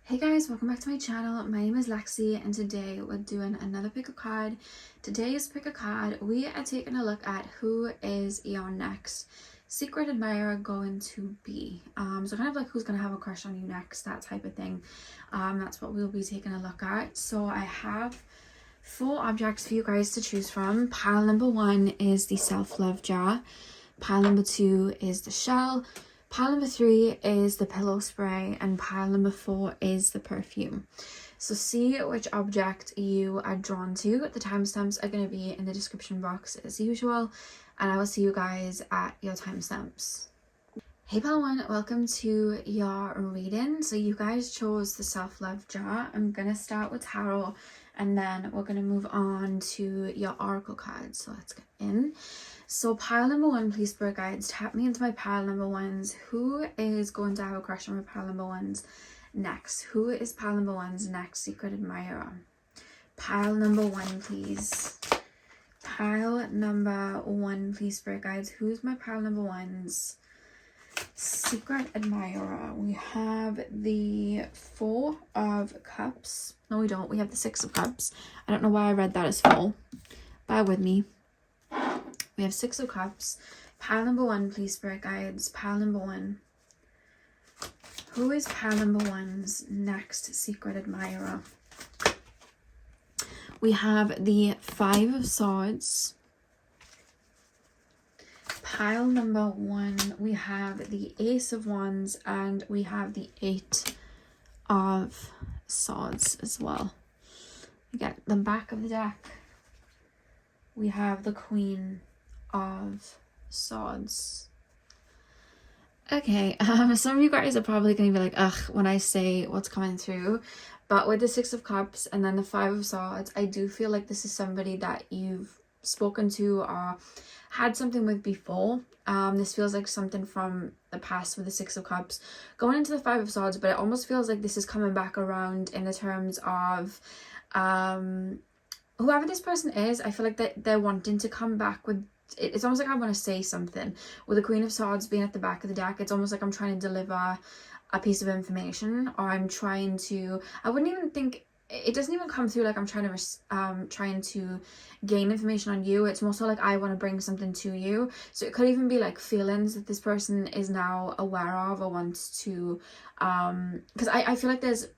Hey guys, welcome back to my channel. My name is Lexi and today we're doing another pick a card. Today's pick a card, we are taking a look at who is your next secret admirer going to be. So kind of like who's going to have a crush on you next, that type of thing. That's what we'll be taking a look at. So I have 4 objects for you guys to choose from. Pile number 1 is the self-love jar. Pile number 2 is the shell. Pile number 3 is the pillow spray, and pile number 4 is the perfume. So see which object you are drawn to. The timestamps are going to be in the description box as usual, and I will see you guys at your timestamps. Hey pile 1, welcome to your reading. So you guys chose the self-love jar. I'm going to start with tarot and then we're going to move on to your oracle cards. So let's get in. So pile number 1, please, spirit guides, tap me into my pile number 1s. Who is going to have a crush on my pile number 1s next? Who is pile number 1's next secret admirer? Pile number 1, please. Pile number 1, please, spirit guides. Who's my pile number 1's secret admirer? We have the 4 of cups. No, we don't. We have the 6 of cups. I don't know why I read that as 4. Bear with me. We have 6 of cups. Pile number 1, please, spirit guides. Pile number 1. Who is pile number 1's next secret admirer? We have the 5 of swords. Pile number 1, we have the ace of wands, and we have the 8 of swords as well. We get the back of the deck. We have the queen of swords. Okay, some of you guys are probably going to be like, ugh, when I say what's coming through. But with the 6 of cups and then the 5 of swords, I do feel like this is somebody that you've spoken to or had something with before. This feels like something from the past with the 6 of cups going into the 5 of swords, but it almost feels like this is coming back around in the terms of whoever this person is. I feel like they're wanting to come back with, it's almost like I want to say something. With the Queen of Swords being at the back of the deck, it's almost like I'm trying to deliver a piece of information, or I'm trying to, I wouldn't even think, it doesn't even come through like I'm trying to gain information on you. It's more so like I want to bring something to you. So it could even be like feelings that this person is now aware of or wants to, because I feel like there's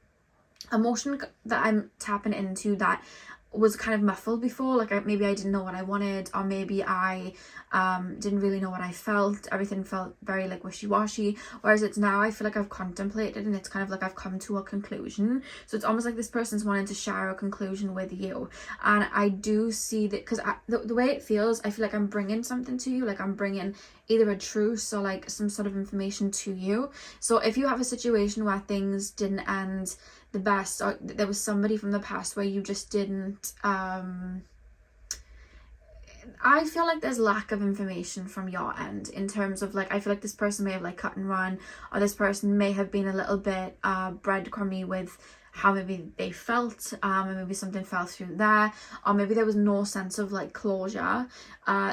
emotion that I'm tapping into that was kind of muffled before. Like maybe I didn't know what I wanted, or maybe I didn't really know what I felt. Everything felt very like wishy-washy, whereas it's now I feel like I've contemplated and it's kind of like I've come to a conclusion. So it's almost like this person's wanting to share a conclusion with you, and I do see that because the way it feels, I feel like I'm bringing something to you, like I'm bringing either a truth or like some sort of information to you. So if you have a situation where things didn't end the best, or there was somebody from the past where you just didn't, I feel like there's lack of information from your end in terms of like, I feel like this person may have like cut and run, or this person may have been a little bit breadcrumby with how maybe they felt, and maybe something fell through there, or maybe there was no sense of like closure.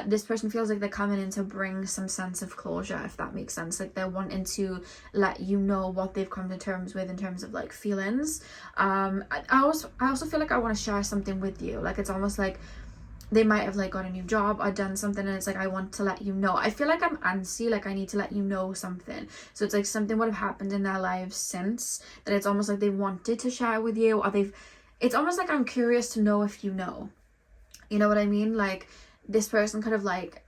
This person feels like they're coming in to bring some sense of closure, if that makes sense. Like they're wanting to let you know what they've come to terms with in terms of like feelings. I also feel like I want to share something with you. Like it's almost like they might have like got a new job or done something, and it's like I want to let you know. I feel like I'm antsy, like I need to let you know something. So it's like something would have happened in their lives since that it's almost like they wanted to share with you, or it's almost like I'm curious to know if you know. You know what I mean? Like this person could have like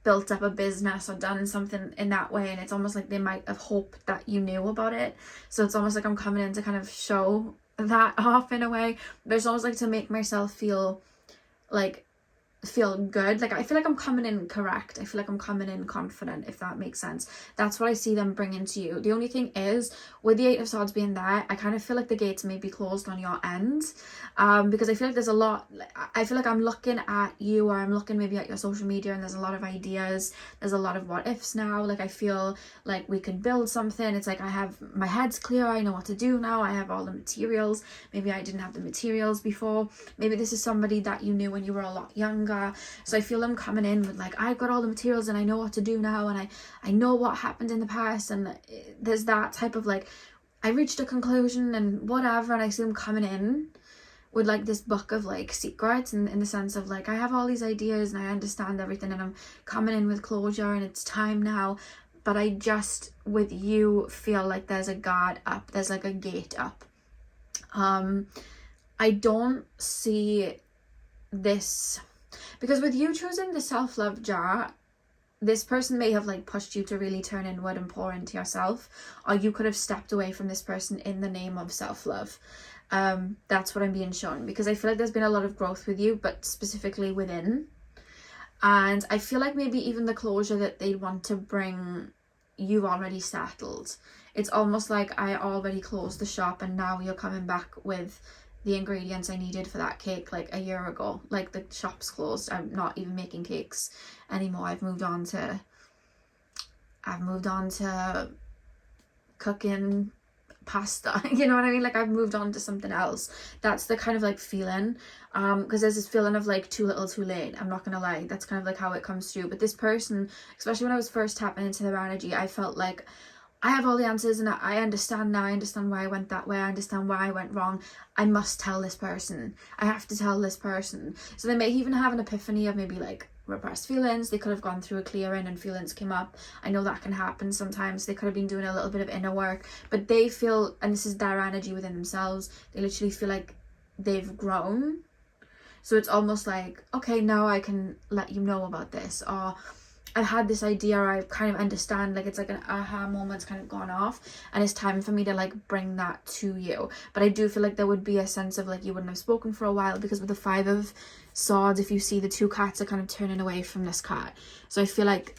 built up a business or done something in that way, and it's almost like they might have hoped that you knew about it. So it's almost like I'm coming in to kind of show that off in a way, but it's almost like to make myself feel good. Like I feel like I'm coming in correct. I feel like I'm coming in confident, if that makes sense. That's what I see them bringing to you. The only thing is, with the 8 of swords being there, I kind of feel like the gates may be closed on your end, because I feel like there's a lot, I feel like I'm looking at you, or I'm looking maybe at your social media, and there's a lot of ideas, there's a lot of what ifs now. Like I feel like we could build something. It's like I have, my head's clear, I know what to do now, I have all the materials. Maybe I didn't have the materials before. Maybe this is somebody that you knew when you were a lot younger. So I feel them coming in with like, I've got all the materials and I know what to do now, and I know what happened in the past, and there's that type of like, I reached a conclusion and whatever, and I see them coming in with like this book of like secrets, and in the sense of like, I have all these ideas and I understand everything and I'm coming in with closure and it's time now. But I just, with you, feel like there's a guard up, there's like a gate up. I don't see this, because with you choosing the self-love jar, this person may have like pushed you to really turn inward and pour into yourself, or you could have stepped away from this person in the name of self-love. That's what I'm being shown, because I feel like there's been a lot of growth with you, but specifically within. And I feel like maybe even the closure that they want to bring, you've already settled. It's almost like I already closed the shop and now you're coming back with the ingredients I needed for that cake like a year ago. Like, the shop's closed. I'm not even making cakes anymore. I've moved on to cooking pasta. You know what I mean? Like, I've moved on to something else. That's the kind of like feeling, because there's this feeling of like too little too late. I'm not gonna lie, that's kind of like how it comes through. But this person, especially when I was first tapping into their energy, I felt like I have all the answers and I understand now. I understand why I went that way. I understand why I went wrong. I must tell this person. I have to tell this person. So they may even have an epiphany of maybe like repressed feelings. They could have gone through a clearing and feelings came up. I know that can happen sometimes. They could have been doing a little bit of inner work, but they feel, and this is their energy within themselves, they literally feel like they've grown. So it's almost like, okay, now I can let you know about this, or I've had this idea, or I kind of understand, like it's like an aha moment's kind of gone off and it's time for me to like bring that to you. But I do feel like there would be a sense of like you wouldn't have spoken for a while, because with the 5 of Swords, if you see, the 2 cats are kind of turning away from this cat. So I feel like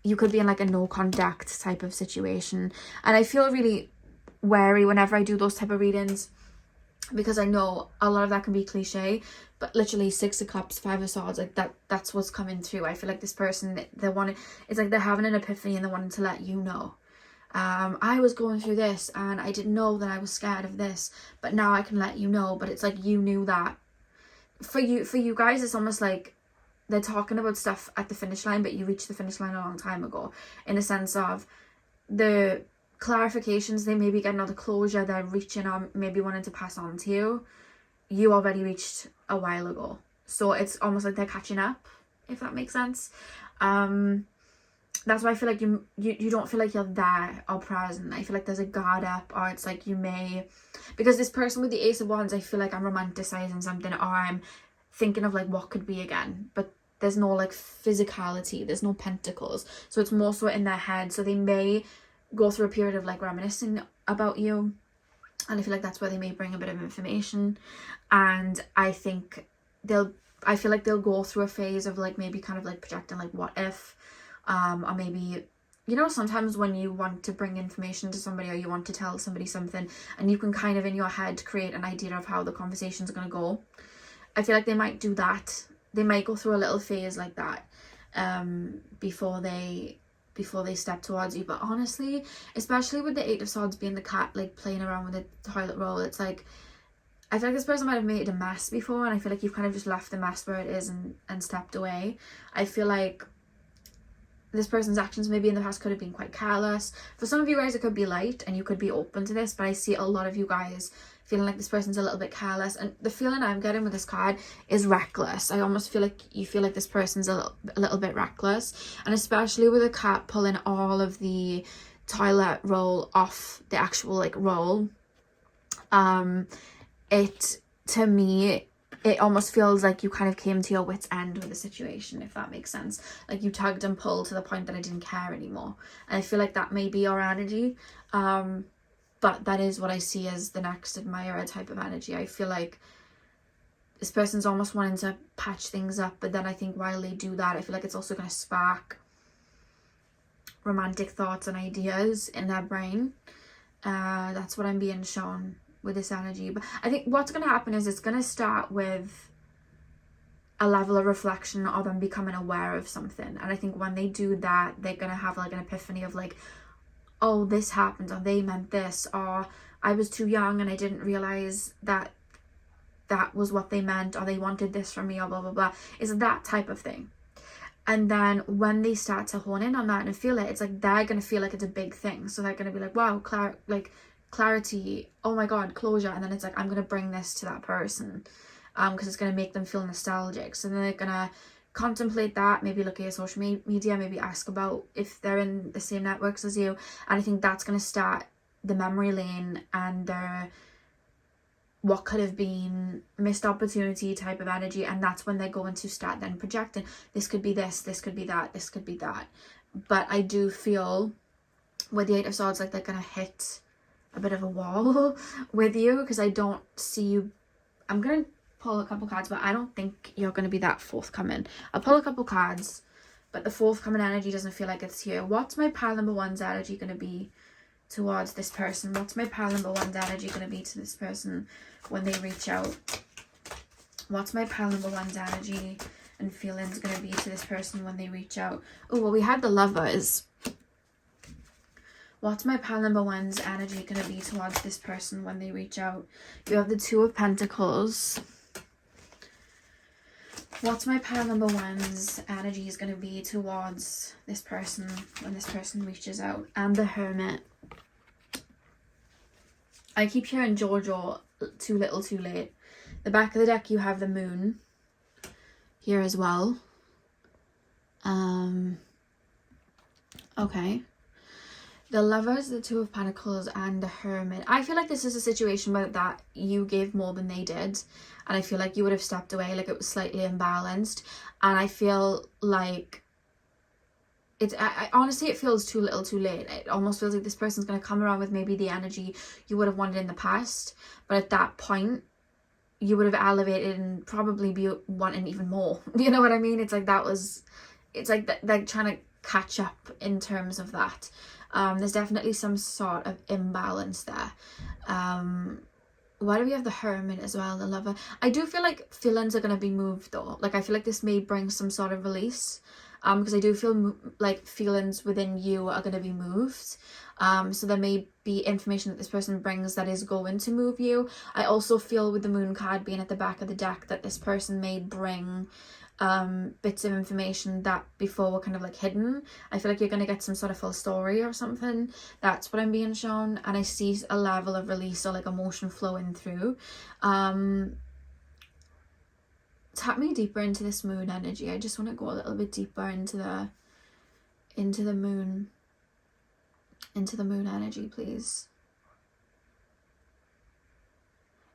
you could be in like a no contact type of situation. And I feel really wary whenever I do those type of readings, because I know a lot of that can be cliche, but literally 6 of Cups, 5 of Swords, like that's what's coming through. I feel like this person, it's like they're having an epiphany and they're wanting to let you know. I was going through this and I didn't know that I was scared of this, but now I can let you know. But it's like you knew that. For you guys, it's almost like they're talking about stuff at the finish line, but you reached the finish line a long time ago, in a sense of the clarifications they maybe get another closure they're reaching on, maybe wanting to pass on to you already reached a while ago. So it's almost like they're catching up, if that makes sense. That's why I feel like you don't feel like you're there or present. I feel like there's a guard up, or it's like you may, because this person with the Ace of Wands, I feel like I'm romanticizing something, or I'm thinking of like what could be again, but there's no like physicality, there's no pentacles, so it's more so in their head. So they may go through a period of like reminiscing about you, and I feel like that's where they may bring a bit of information. And I feel like they'll go through a phase of like maybe kind of like projecting like what if, or maybe, you know, sometimes when you want to bring information to somebody, or you want to tell somebody something, and you can kind of in your head create an idea of how the conversation's going to go. I feel like they might do that. They might go through a little phase like that before they step towards you. But honestly, especially with the 8 of Swords being the cat like playing around with the toilet roll, it's like I feel like this person might have made a mess before, and I feel like you've kind of just left the mess where it is and stepped away. I feel like this person's actions maybe in the past could have been quite careless. For some of you guys, it could be light and you could be open to this, but I see a lot of you guys feeling like this person's a little bit careless. And the feeling I'm getting with this card is reckless. I almost feel like you feel like this person's a little bit reckless. And especially with a cat pulling all of the toilet roll off the actual like roll, to me, it almost feels like you kind of came to your wit's end with the situation, if that makes sense. Like you tugged and pulled to the point that I didn't care anymore. And I feel like that may be your energy. But that is what I see as the next admirer type of energy. I feel like this person's almost wanting to patch things up, but then I think while they do that, I feel like it's also going to spark romantic thoughts and ideas in their brain. That's what I'm being shown with this energy. But I think what's going to happen is it's going to start with a level of reflection or them becoming aware of something. And I think when they do that, they're going to have like an epiphany of like, oh, this happened, or they meant this, or I was too young and I didn't realize that that was what they meant, or they wanted this from me, or blah blah blah. It's that type of thing. And then when they start to hone in on that and feel it, it's like they're gonna feel like it's a big thing. So they're gonna be like, wow, Claire, like clarity, oh my god, closure, and then it's like, I'm gonna bring this to that person because it's gonna make them feel nostalgic. So then they're gonna contemplate that, maybe look at your social media, maybe ask about if they're in the same networks as you, and I think that's gonna start the memory lane and the what could have been missed opportunity type of energy, and that's when they're going to start then projecting, this could be this could be that, this could be that. But I do feel with the Eight of Swords, like they're gonna hit a bit of a wall with you, because I don't see you. I'm gonna pull a couple cards, but I don't think you're gonna be that forthcoming. I'll pull a couple cards, but the forthcoming energy doesn't feel like it's here. What's my pile number one's energy gonna be towards this person? What's my pile number one's energy gonna be to this person when they reach out? What's my pile number one's energy and feelings gonna be to this person when they reach out? Oh, well, we had the Lovers. What's my pile number one's energy gonna be towards this person when they reach out? You have the Two of Pentacles. What's my pile number one's energy is gonna be towards this person when this person reaches out? And the Hermit. I keep hearing Jojo, too little, too late. The back of the deck, you have the Moon here as well. Okay. The Lovers, the Two of Pentacles, and the Hermit. I feel like this is a situation where that you gave more than they did. And I feel like you would have stepped away, like it was slightly imbalanced. And I feel like it's, honestly, it feels too little, too late. It almost feels like this person's going to come around with maybe the energy you would have wanted in the past. But at that point, you would have elevated and probably be wanting even more. You know what I mean? It's like that was, it's like they're trying to catch up in terms of that. There's definitely some sort of imbalance there. Why do we have the Hermit as well, the Lover? I do feel like feelings are going to be moved though. Like I feel like this may bring some sort of release. Because I do feel like feelings within you are going to be moved. So there may be information that this person brings that is going to move you. I also feel with the Moon card being at the back of the deck that this person may bring bits of information that before were kind of like hidden. I feel like you're going to get some sort of full story or something. That's what I'm being shown. And I see a level of release or like emotion flowing through. Tap me deeper into this Moon energy. I just want to go a little bit deeper into the Moon energy, please.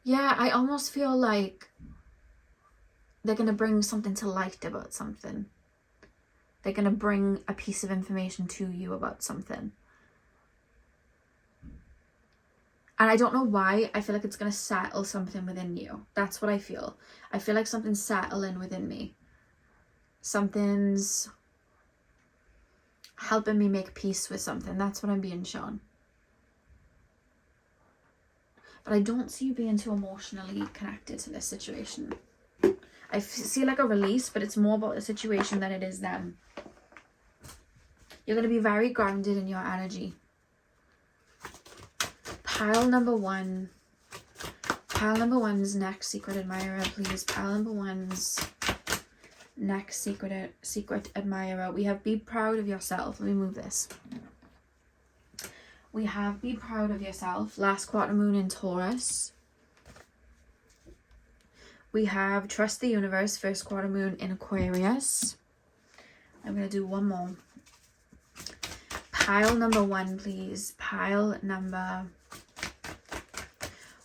Yeah, I almost feel like they're going to bring something to light about something. They're going to bring a piece of information to you about something. And I don't know why, I feel like it's going to settle something within you. That's what I feel. I feel like something's settling within me. Something's helping me make peace with something. That's what I'm being shown. But I don't see you being too emotionally connected to this situation. I see like a release, but it's more about the situation than it is them. You're going to be very grounded in your energy. Pile number one. Pile number one's next secret admirer, please. Pile number one's next secret admirer. We have be proud of yourself. Let me move this. We have be proud of yourself. Last quarter moon in Taurus. We have trust the universe. First quarter moon in Aquarius. I'm going to do one more. Pile number one, please. Pile number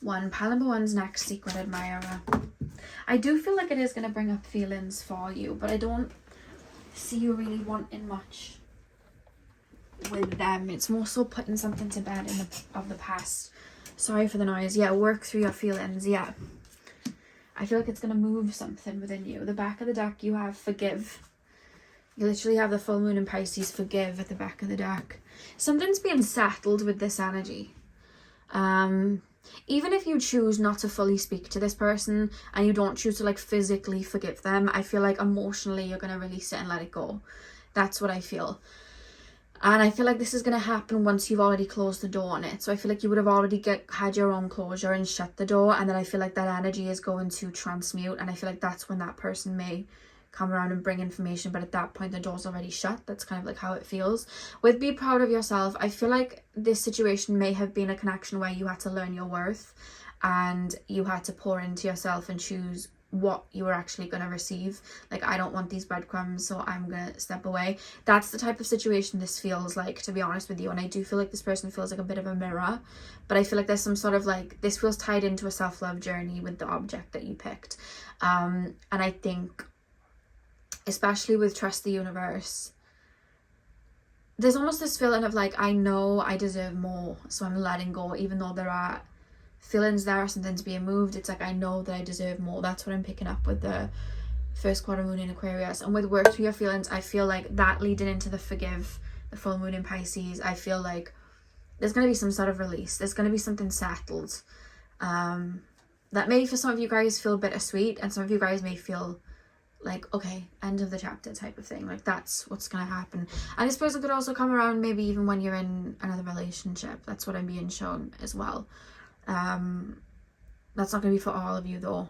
one. Pile number one's next secret admirer. I do feel like it is going to bring up feelings for you, but I don't see you really wanting much with them. It's more so putting something to bed of the past. Sorry for the noise. Yeah, work through your feelings. Yeah. I feel like it's going to move something within you. The back of the deck, you have forgive. You literally have the full moon in Pisces, forgive at the back of the deck. Something's being settled with this energy. Even if you choose not to fully speak to this person and you don't choose to like physically forgive them, I feel like emotionally you're going to release it and let it go. That's what I feel. And I feel like this is going to happen once you've already closed the door on it. So I feel like you would have already had your own closure and shut the door. And then I feel like that energy is going to transmute. And I feel like that's when that person may come around and bring information, but at that point the door's already shut. That's kind of like how it feels. With be proud of yourself, I feel like this situation may have been a connection where you had to learn your worth and you had to pour into yourself and choose what you were actually going to receive. Like, I don't want these breadcrumbs, so I'm going to step away. That's the type of situation this feels like, to be honest with you. And I do feel like this person feels like a bit of a mirror, but I feel like there's some sort of like, this feels tied into a self-love journey with the object that you picked. And I think, especially with trust the universe, there's almost this feeling of like, I know I deserve more, so I'm letting go, even though there are feelings there, something's being moved. It's like, I know that I deserve more. That's what I'm picking up with the first quarter moon in Aquarius. And with work through your feelings, I feel like that leading into the forgive, the full moon in Pisces, I feel like there's going to be some sort of release. There's going to be something settled. That may for some of you guys feel bittersweet, and some of you guys may feel like, okay, end of the chapter type of thing. Like, that's what's going to happen. And I suppose it could also come around maybe even when you're in another relationship. That's what I'm being shown as well. That's not going to be for all of you though.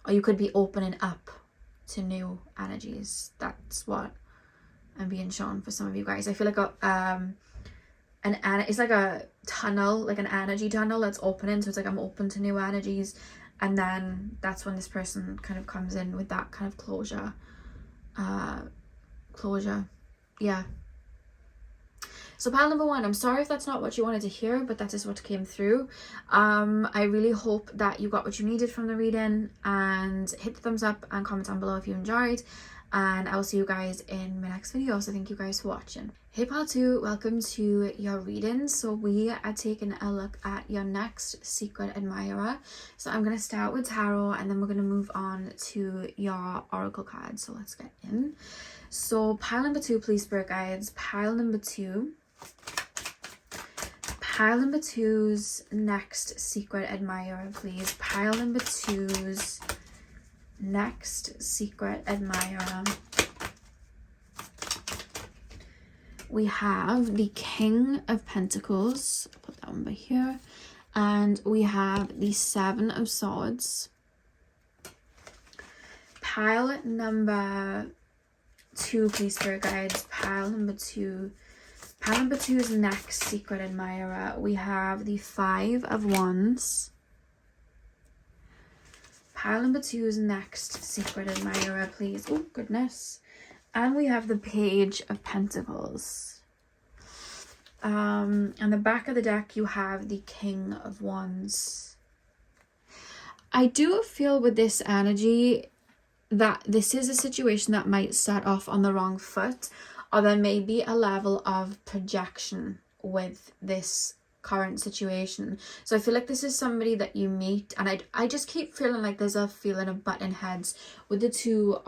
Or you could be opening up to new energies. That's what I'm being shown for some of you guys. I feel like it's like a tunnel, like an energy tunnel that's opening. So it's like, I'm open to new energies. And then that's when this person kind of comes in with that kind of closure. Yeah. So pile number 1, I'm sorry if that's not what you wanted to hear, but that is what came through. I really hope that you got what you needed from the reading, and hit the thumbs up and comment down below if you enjoyed. And I will see you guys in my next video. So thank you guys for watching. Hey pile 2, welcome to your reading. So we are taking a look at your next secret admirer. So I'm going to start with tarot, and then we're going to move on to your oracle cards. So let's get in. So pile number 2, please, spirit guides. Pile number 2. Pile number 2's next secret admirer, please. Pile number 2's next secret admirer. We have the King of Pentacles. I'll put that one by here. And we have the 7 of Swords. Pile number 2, please, spirit guides. Pile number 2. Pile number 2's next secret admirer. We have the 5 of Wands. Pile number 2's next secret admirer, please. Oh, goodness. And we have the Page of Pentacles. On the back of the deck, you have the King of Wands. I do feel with this energy that this is a situation that might start off on the wrong foot, or there may be a level of projection with this current situation. So I feel like this is somebody that you meet, and I just keep feeling like there's a feeling of button heads with the two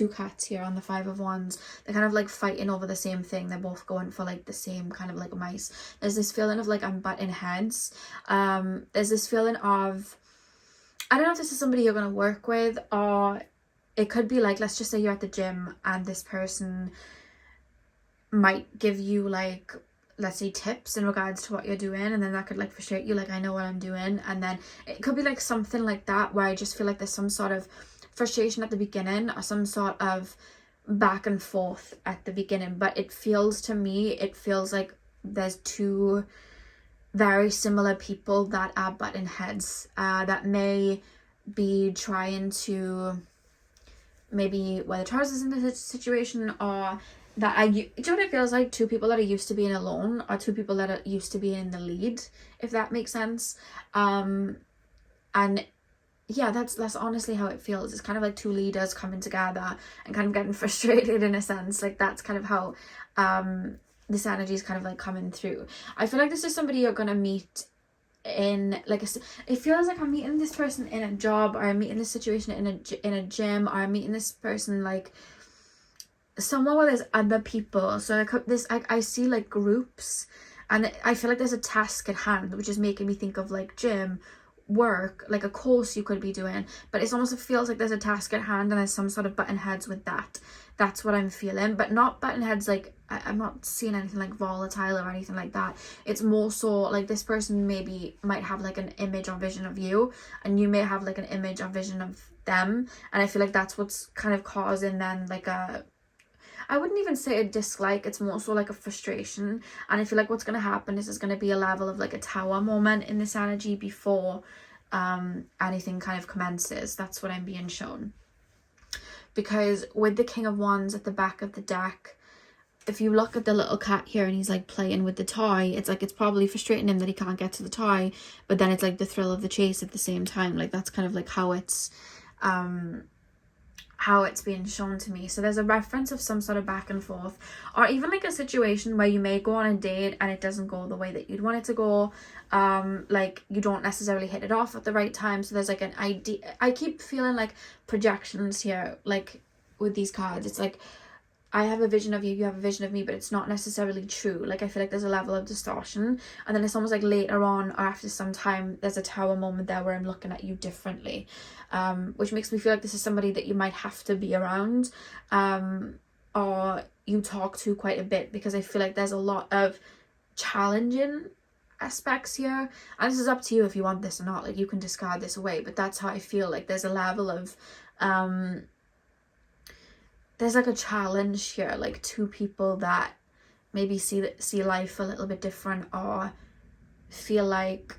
cats here on the 5 of Wands. They're kind of like fighting over the same thing. They're both going for like the same kind of like mice. There's this feeling of like, I'm butting heads. There's this feeling of, I don't know if this is somebody you're going to work with, or it could be like, let's just say you're at the gym and this person might give you like, let's say, tips in regards to what you're doing, and then that could like frustrate you, like, I know what I'm doing. And then it could be like something like that where I just feel like there's some sort of frustration at the beginning, or some sort of back and forth at the beginning. But it feels to me, it feels like there's two very similar people that are butting heads, that may be trying to maybe wear the trousers in the situation, or that do you know what it feels like? Two people that are used to being alone, or two people that are used to being in the lead, if that makes sense. And yeah, that's honestly how it feels. It's kind of like two leaders coming together and kind of getting frustrated in a sense. Like, that's kind of how this energy is kind of like coming through. I feel like this is somebody you're gonna meet in like it feels like I'm meeting this person in a job, or I'm meeting this situation in a gym, or I'm meeting this person like somewhere where there's other people. So I see like groups, and I feel like there's a task at hand, which is making me think of like gym, work, like a course you could be doing, but it's almost, it feels like there's a task at hand and there's some sort of button heads with that. That's what I'm feeling, but not button heads like, I'm not seeing anything like volatile or anything like that. It's more so like this person might have like an image or vision of you, and you may have like an image or vision of them, and I feel like that's what's kind of causing then like a, I wouldn't even say a dislike, it's more so like a frustration. And I feel like what's going to happen is there's going to be a level of like a tower moment in this energy before anything kind of commences. That's what I'm being shown. Because with the King of Wands at the back of the deck, if you look at the little cat here and he's like playing with the toy, it's like it's probably frustrating him that he can't get to the toy, but then it's like the thrill of the chase at the same time. Like that's kind of like how it's being shown to me. So there's a reference of some sort of back and forth, or even like a situation where you may go on a date and it doesn't go the way that you'd want it to go. Like you don't necessarily hit it off at the right time. So there's like an idea. I keep feeling like projections here, like with these cards. It's like I have a vision of you, you have a vision of me, but it's not necessarily true. Like I feel like there's a level of distortion, and then it's almost like later on or after some time there's a tower moment there where I'm looking at you differently, which makes me feel like this is somebody that you might have to be around, or you talk to quite a bit, because I feel like there's a lot of challenging aspects here, and this is up to you if you want this or not. Like you can discard this away, but that's how I feel. Like there's a level of there's like a challenge here, like two people that maybe see life a little bit different, or feel like,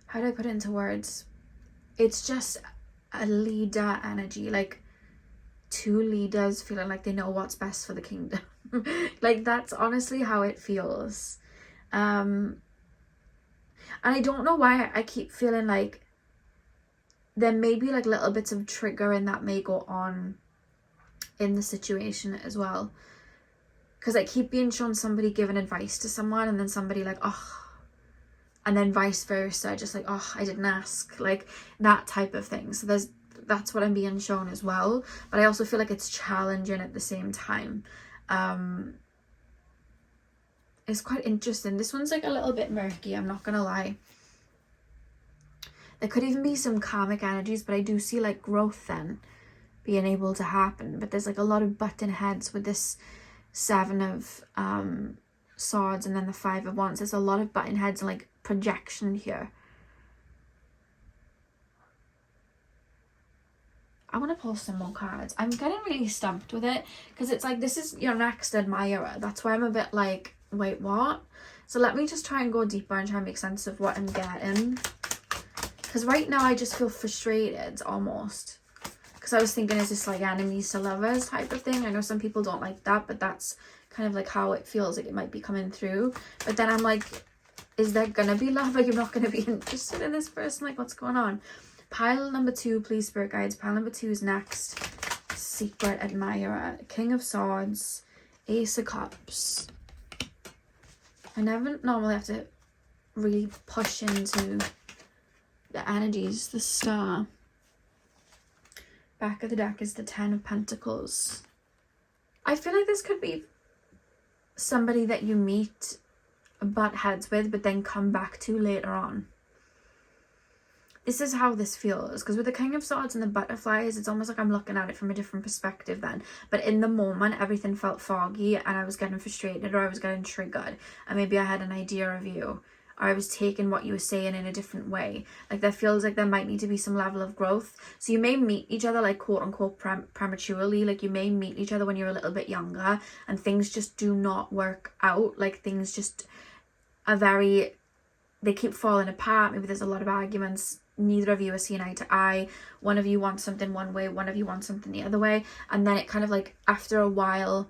how do I put it into words? It's just a leader energy, like two leaders feeling like they know what's best for the kingdom. Like that's honestly how it feels. And I don't know why I keep feeling like there may be like little bits of triggering that may go on in the situation as well, because I keep being shown somebody giving advice to someone and then somebody like, oh, and then vice versa, just like, oh, I didn't ask, like that type of thing. So that's what I'm being shown as well, but I also feel like it's challenging at the same time. It's quite interesting. This one's like a little bit murky, I'm not gonna lie. There could even be some karmic energies, but I do see like growth then being able to happen. But there's like a lot of button heads with this 7 of swords and then the 5 of wands. There's a lot of button heads and like projection here. I want to pull some more cards. I'm getting really stumped with it because it's like, this is your next admirer. That's why I'm a bit like, wait, what? So let me just try and go deeper and try and make sense of what I'm getting. Because right now I just feel frustrated almost. Because I was thinking, is this like enemies to lovers type of thing? I know some people don't like that, but that's kind of like how it feels like it might be coming through. But then I'm like, is there going to be love? Are you not going to be interested in this person? Like, what's going on? Pile number 2, please, spirit guides. Pile number 2 is next. Secret admirer. King of Swords. Ace of Cups. I never normally have to really push into the energies. The Star. Back of the deck is the 10 of Pentacles. I feel like this could be somebody that you meet, butt heads with, but then come back to later on. This is how this feels, because with the King of Swords and the butterflies, it's almost like I'm looking at it from a different perspective then. But in the moment, everything felt foggy and I was getting frustrated, or I was getting triggered, and maybe I had an idea of you, or I was taking what you were saying in a different way. Like, there feels like there might need to be some level of growth. So you may meet each other like quote unquote prematurely. Like, you may meet each other when you're a little bit younger and things just do not work out. Like, things just are they keep falling apart. Maybe there's a lot of arguments. Neither of you are seeing eye to eye. One of you wants something one way, one of you wants something the other way. And then it kind of like, after a while,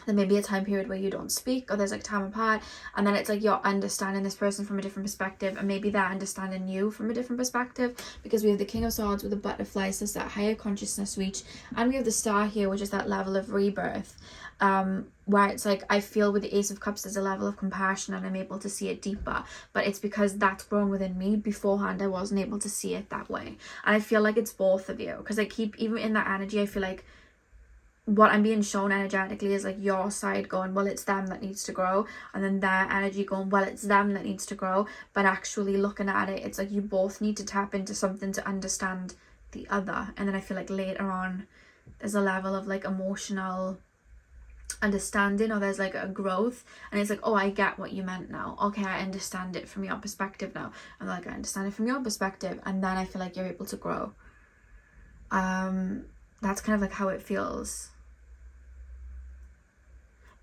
there may be a time period where you don't speak, or there's like time apart, and then it's like you're understanding this person from a different perspective, and maybe they're understanding you from a different perspective, because we have the King of Swords with the butterflies, there's that higher consciousness reach, and we have the Star here, which is that level of rebirth, where it's like, I feel with the Ace of Cups there's a level of compassion and I'm able to see it deeper, but it's because that's grown within me. Beforehand I wasn't able to see it that way, and I feel like it's both of you, because I keep, even in that energy, I feel like what I'm being shown energetically is like your side going, well, it's them that needs to grow, and then their energy going, well, it's them that needs to grow. But actually looking at it, it's like you both need to tap into something to understand the other. And then I feel like later on there's a level of like emotional understanding, or there's like a growth, and it's like, oh, I get what you meant now. Okay, I understand it from your perspective now. And like, I understand it from your perspective, and then I feel like you're able to grow. That's kind of like how it feels.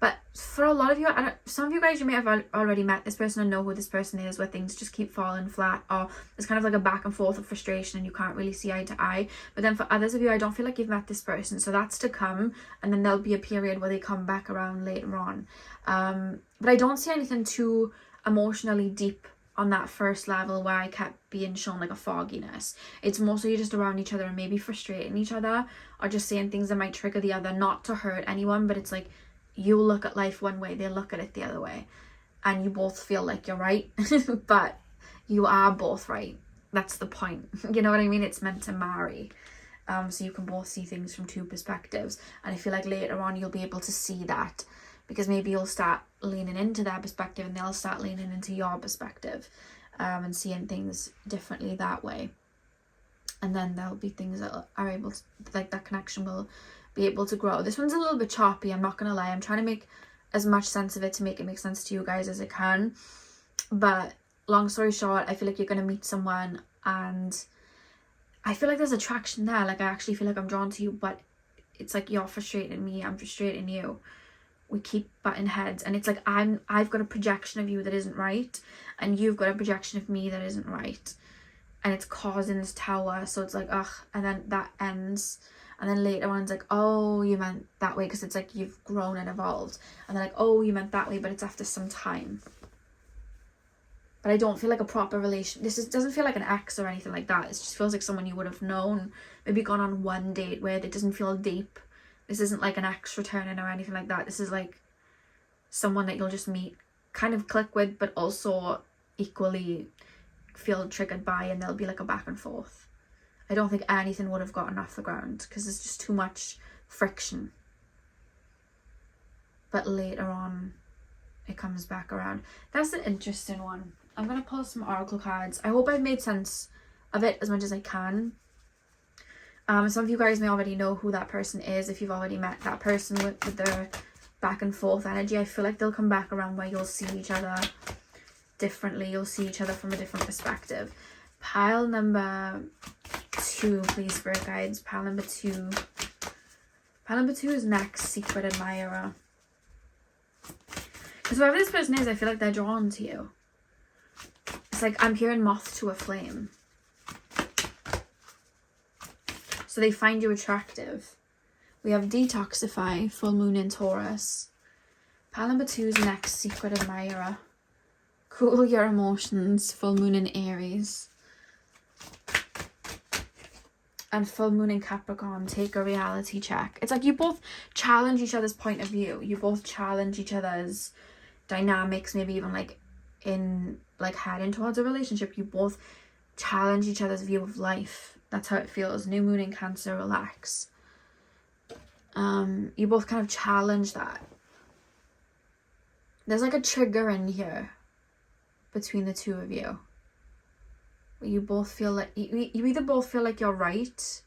But for a lot of you, some of you guys, you may have already met this person and know who this person is, where things just keep falling flat, or it's kind of like a back and forth of frustration and you can't really see eye to eye. But then for others of you, I don't feel like you've met this person, so that's to come, and then there'll be a period where they come back around later on. But I don't see anything too emotionally deep on that first level where I kept being shown like a fogginess. It's mostly you're just around each other and maybe frustrating each other, or just saying things that might trigger the other, not to hurt anyone, but it's like, you look at life one way, they look at it the other way, and you both feel like you're right, but you are both right. That's the point. You know what I mean? It's meant to marry. So you can both see things from two perspectives. And I feel like later on you'll be able to see that, because maybe you'll start leaning into their perspective and they'll start leaning into your perspective, and seeing things differently that way. And then there'll be things that are able to, like, that connection will be able to grow. This one's a little bit choppy, I'm not gonna lie. I'm trying to make as much sense of it to make it make sense to you guys as I can. But long story short, I feel like you're gonna meet someone and I feel like there's attraction there. Like, I actually feel like I'm drawn to you, but it's like you're frustrating me, I'm frustrating you. We keep butting heads, and it's like I've got a projection of you that isn't right, and you've got a projection of me that isn't right, and it's causing this tower. So it's like, ugh, and then that ends. And then later on it's like, oh, you meant that way, because it's like you've grown and evolved. And then like, oh, you meant that way, but it's after some time. But I don't feel like a proper relation. Doesn't feel like an ex or anything like that. It just feels like someone you would have known, maybe gone on one date with. It doesn't feel deep. This isn't like an ex returning or anything like that. This is like someone that you'll just meet, kind of click with, but also equally feel triggered by, and there'll be like a back and forth. I don't think anything would have gotten off the ground because there's just too much friction. But later on, it comes back around. That's an interesting one. I'm going to pull some oracle cards. I hope I've made sense of it as much as I can. Some of you guys may already know who that person is. If you've already met that person with their back and forth energy, I feel like they'll come back around where you'll see each other differently. You'll see each other from a different perspective. Pile number 2, please, spirit guides. Pile number 2. Pile number 2 is next, secret admirer. Because whoever this person is, I feel like they're drawn to you. It's like I'm hearing moth to a flame. So they find you attractive. We have detoxify, full moon in Taurus. Pile number 2 is next, secret admirer. Cool your emotions, full moon in Aries. And full moon in Capricorn, take a reality check. It's like you both challenge each other's point of view. You both challenge each other's dynamics, maybe even like in like heading towards a relationship. You both challenge each other's view of life. That's how it feels. New moon in Cancer, relax. You both kind of challenge that. There's like a trigger in here between the two of you. You both feel like you either both feel like you're right,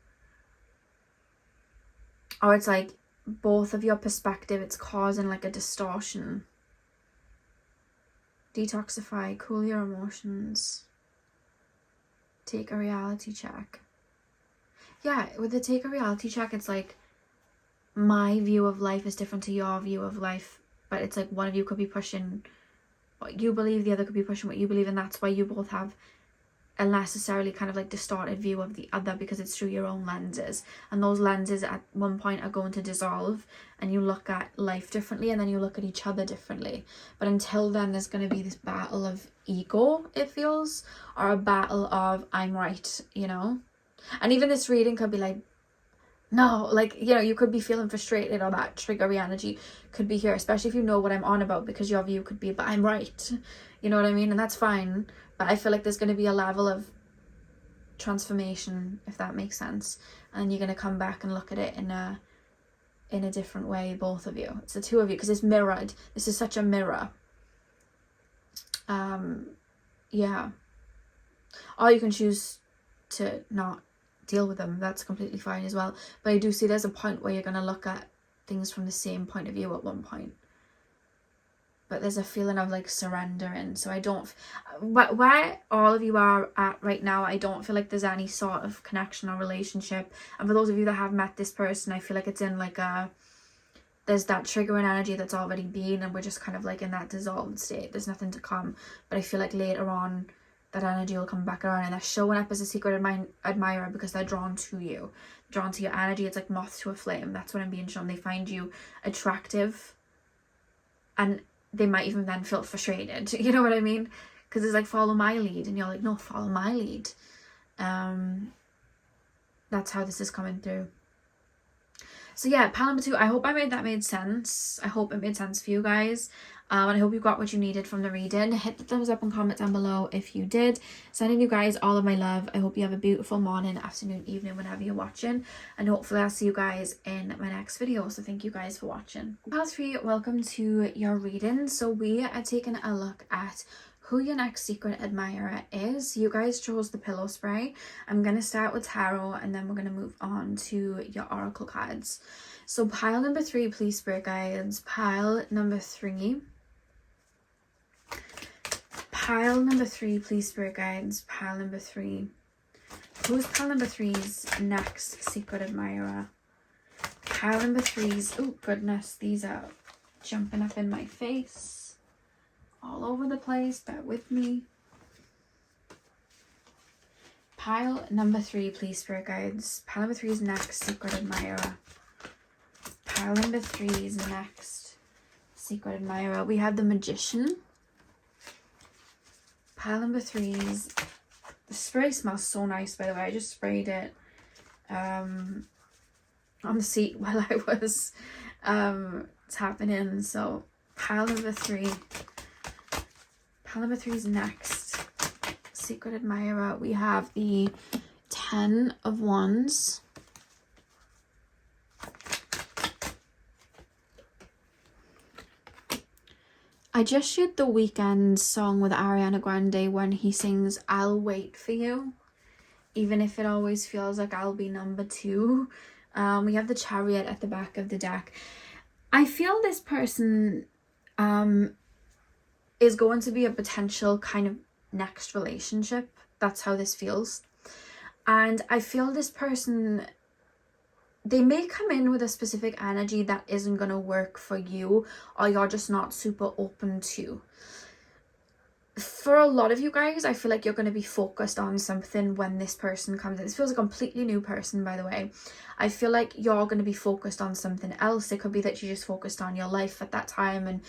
or it's like both of your perspective, it's causing like a distortion. Detoxify, cool your emotions, take a reality check. Yeah, with the take a reality check, it's like my view of life is different to your view of life, but it's like one of you could be pushing what you believe, the other could be pushing what you believe, and that's why you both have a necessarily kind of like distorted view of the other, because it's through your own lenses, and those lenses at one point are going to dissolve, and you look at life differently, and then you look at each other differently. But until then, there's going to be this battle of ego, it feels, or a battle of I'm right, you know. And even this reading could be like, no, like, you know, you could be feeling frustrated, or that triggery energy could be here, especially if you know what I'm on about, because your view could be, but I'm right, you know what I mean? And that's fine. But I feel like there's going to be a level of transformation, if that makes sense. And you're going to come back and look at it in a in a different way, both of you. It's the two of you, because it's mirrored. This is such a mirror. Yeah. Or you can choose to not deal with them. That's completely fine as well. But I do see there's a point where you're going to look at things from the same point of view at one point. But there's a feeling of like surrendering. So I don't, where all of you are at right now, I don't feel like there's any sort of connection or relationship. And for those of you that have met this person, I feel like it's in like a, there's that triggering energy that's already been, and we're just kind of like in that dissolved state. There's nothing to come. But I feel like later on, that energy will come back around, and they're showing up as a secret admirer because they're drawn to you, drawn to your energy. It's like moth to a flame. That's what I'm being shown. They find you attractive, and they might even then feel frustrated. You know what I mean? Because it's like, follow my lead, and you're like, no, follow my lead. That's how this is coming through. So yeah, pile number 2, I hope that made sense. I hope it made sense for you guys. And I hope you got what you needed from the reading. Hit the thumbs up and comment down below if you did. Sending you guys all of my love. I hope you have a beautiful morning, afternoon, evening, whenever you're watching. And hopefully I'll see you guys in my next video. So thank you guys for watching. Pile 3, welcome to your reading. So we are taking a look at who your next secret admirer is. You guys chose the pillow spray. I'm going to start with tarot, and then we're going to move on to your oracle cards. So pile number 3, please, spirit guides. Pile number 3. Pile number 3, please, spirit guides. Pile number 3. Who's pile number 3's next secret admirer? Pile number 3's, oh goodness, these are jumping up in my face. All over the place, bear with me. Pile number 3, please, spirit guides. Pile number 3's next secret admirer. Pile number 3's next secret admirer. We have the Magician. Pile number 3's, the spray smells so nice, by the way. I just sprayed it on the seat while I was tapping in. So pile number 3. Pile number 3's next secret admirer. We have the 10 of Wands. I just shared the Weeknd song with Ariana Grande when he sings I'll Wait For You, even if it always feels like I'll be number 2. We have the Chariot at the back of the deck. I feel this person is going to be a potential kind of next relationship. That's how this feels. And I feel this person, they may come in with a specific energy that isn't going to work for you, or you're just not super open to. For a lot of you guys, I feel like you're going to be focused on something when this person comes in. This feels a completely new person, by the way. I feel like you're going to be focused on something else. It could be that you just focused on your life at that time, and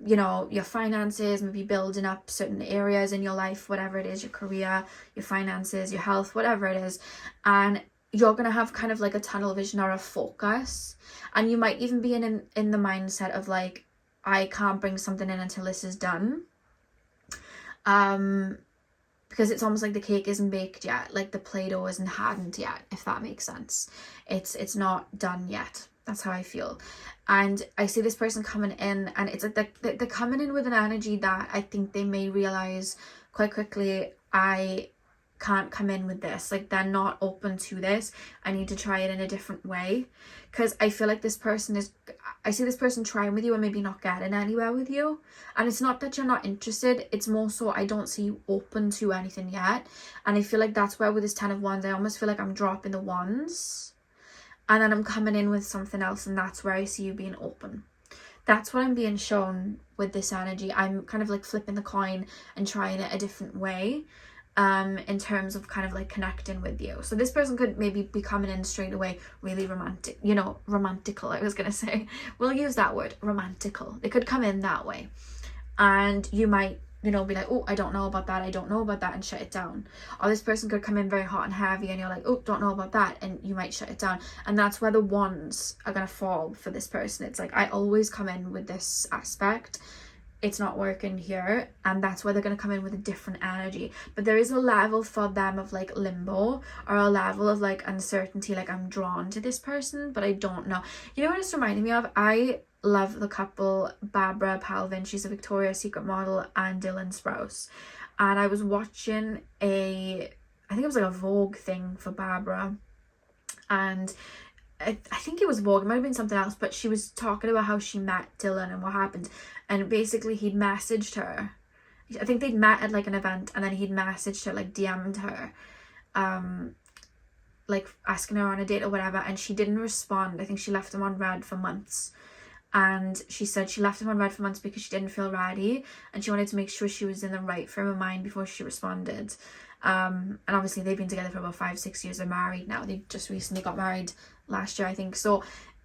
you know, your finances, maybe building up certain areas in your life, whatever it is, your career, your finances, your health, whatever it is. And you're going to have kind of like a tunnel vision or a focus. And you might even be in the mindset of like, I can't bring something in until this is done. Because it's almost like the cake isn't baked yet. Like the Play-Doh isn't hardened yet, if that makes sense. It's not done yet. That's how I feel. And I see this person coming in, and it's like they're coming in with an energy that I think they may realize quite quickly, I can't come in with this. Like, they're not open to this. I need to try it in a different way. Because I feel like this person is, I see this person trying with you and maybe not getting anywhere with you. And it's not that you're not interested. It's more so I don't see you open to anything yet. And I feel like that's where with this 10 of Wands, I almost feel like I'm dropping the wands. And then I'm coming in with something else, and that's where I see you being open. That's what I'm being shown with this energy. I'm kind of like flipping the coin and trying it a different way in terms of kind of like connecting with you. So this person could maybe be coming in straight away really romantic, you know, romantical, I was going to say. We'll use that word, romantical. They could come in that way. And you might, you know, be like, oh, I don't know about that, and shut it down. Or this person could come in very hot and heavy, and you're like, oh, don't know about that, and you might shut it down. And that's where the wands are going to fall for this person. It's like, I always come in with this aspect. it's not working here, and that's where they're going to come in with a different energy. But there is a level for them of like limbo, or a level of like uncertainty, like I'm drawn to this person but I don't know. You know what it's reminding me of? I love the couple Barbara Palvin, she's a Victoria's Secret model, and Dylan Sprouse, and I was watching I think it was like a Vogue thing for Barbara, and I think it was Vogue, it might have been something else, but she was talking about how she met Dylan and what happened. And basically he'd messaged her, I think they'd met at like an event, and then he'd messaged her, like DM'd her, like asking her on a date or whatever, and she didn't respond. I think she left him on red for months, and she said she left him on red for months because she didn't feel ready, and she wanted to make sure she was in the right frame of mind before she responded. And obviously they've been together for about 5-6 years. They're married now. They just recently got married last year, I think. So